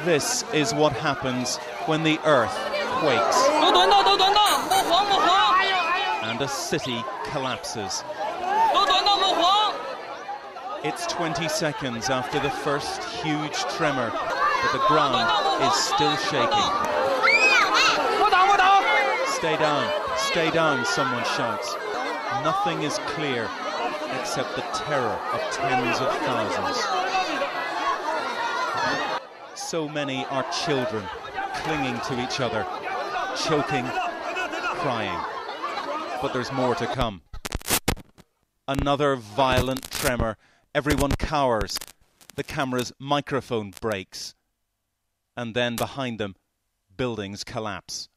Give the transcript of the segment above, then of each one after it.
This is what happens when the earth quakes and a city collapses. It's 20 seconds after the first huge tremor, but the ground is still shaking. Stay down, someone shouts. Nothing is clear except the terror of tens of thousands. So many are children, clinging to each other, choking, crying. But there's more to come. Another violent tremor. Everyone cowers. The camera's microphone breaks. And then behind them, buildings collapse.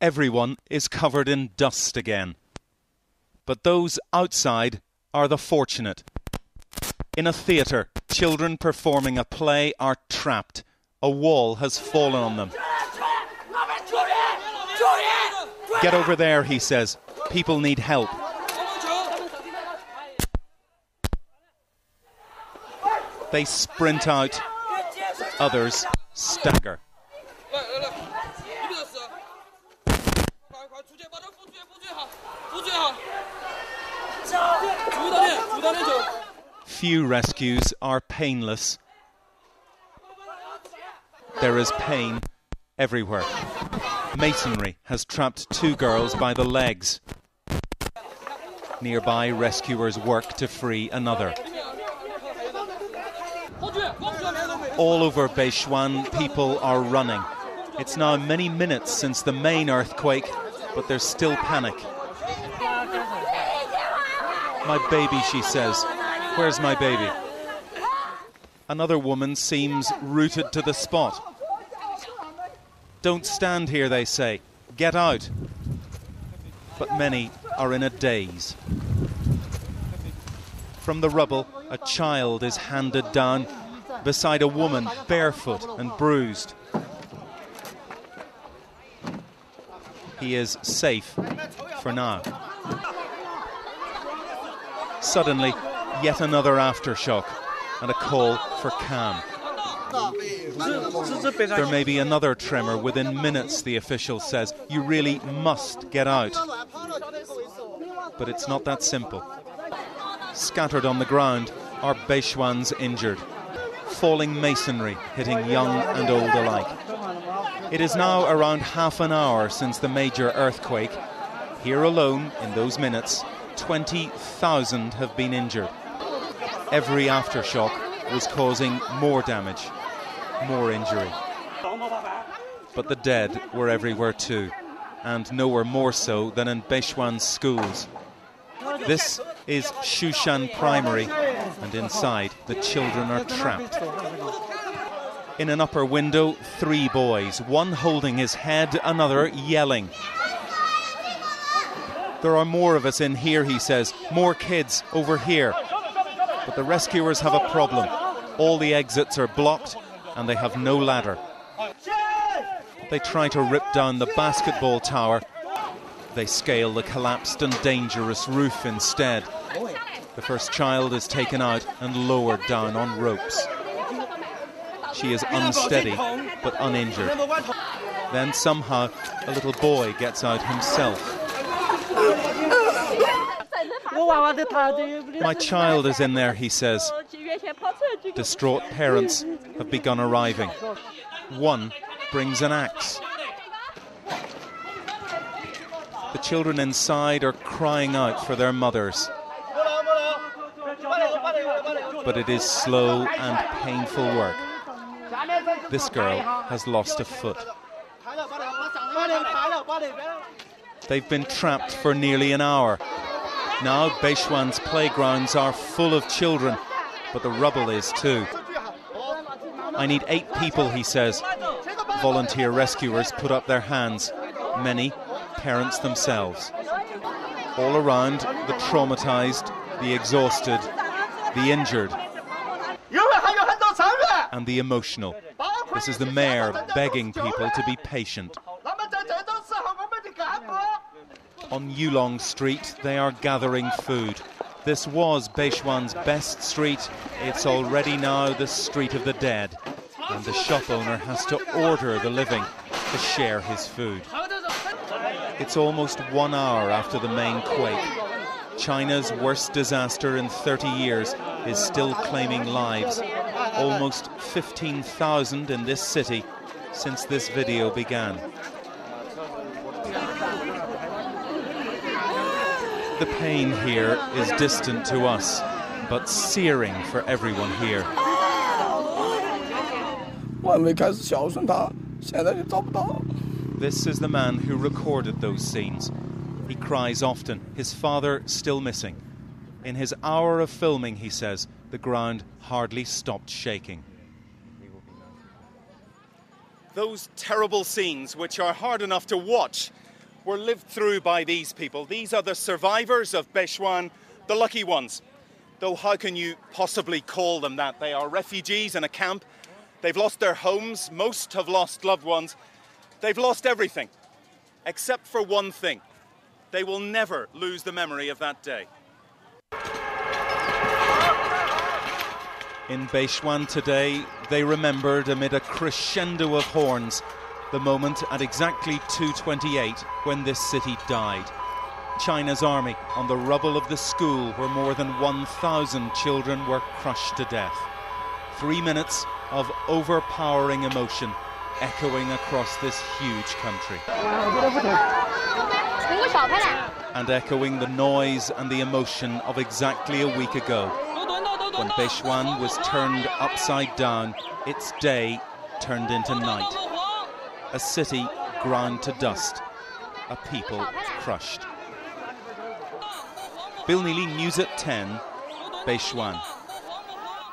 Everyone is covered in dust again. But those outside are the fortunate. In a theatre, children performing a play are trapped. A wall has fallen on them. Get over there, he says. People need help. They sprint out. Others stagger. Few rescues are painless. There is pain everywhere. Masonry has trapped 2 girls by the legs. Nearby, rescuers work to free another. All over Bechuan, people are running. It's now many minutes since the main earthquake, but there's still panic. My baby, she says. Where's my baby? Another woman seems rooted to the spot. Don't stand here, they say. Get out. But many are in a daze. From the rubble, a child is handed down beside a woman, barefoot and bruised. He is safe for now. Suddenly, yet another aftershock and a call for calm. There may be another tremor within minutes, the official says. You really must get out. But it's not that simple. Scattered on the ground are Bechuans injured. Falling masonry hitting young and old alike. It is now around half an hour since the major earthquake. Here alone, in those minutes, 20,000 have been injured. Every aftershock was causing more damage, more injury. But the dead were everywhere too, and nowhere more so than in Bechuan's schools. This is Shushan Primary, and inside the children are trapped. In an upper window, 3 boys, one holding his head, another yelling. There are more of us in here, he says, more kids over here. But the rescuers have a problem. All the exits are blocked and they have no ladder. They try to rip down the basketball tower. They scale the collapsed and dangerous roof instead. The first child is taken out and lowered down on ropes. She is unsteady but uninjured. Then somehow a little boy gets out himself. My child is in there, he says. Distraught parents have begun arriving. One brings an axe. The children inside are crying out for their mothers. But it is slow and painful work. This girl has lost a foot. They've been trapped for nearly an hour. Now Bechuan's playgrounds are full of children, but the rubble is too. I need 8 people, he says. Volunteer rescuers put up their hands. Many parents themselves. All around, the traumatized, the exhausted, the injured, and the emotional. This is the mayor begging people to be patient. On Yulong Street, they are gathering food. This was Beishuan's best street. It's already now the street of the dead. And the shop owner has to order the living to share his food. It's almost 1 hour after the main quake. China's worst disaster in 30 years is still claiming lives. Almost 15,000 in this city since this video began. The pain here is distant to us, but searing for everyone here. This is the man who recorded those scenes. He cries often, his father still missing. In his hour of filming, he says, the ground hardly stopped shaking. Those terrible scenes, which are hard enough to watch, were lived through by these people. These are the survivors of Beishuan, the lucky ones. Though how can you possibly call them that? They are refugees in a camp. They've lost their homes. Most have lost loved ones. They've lost everything, except for one thing. They will never lose the memory of that day. In Beishuan today, they remembered amid a crescendo of horns the moment at exactly 2:28 when this city died. China's army on the rubble of the school where more than 1,000 children were crushed to death. 3 minutes of overpowering emotion echoing across this huge country. And echoing the noise and the emotion of exactly a week ago, when Beishuan was turned upside down, its day turned into night. A city ground to dust, a people crushed. Bill Neely, News at 10, Beishuan.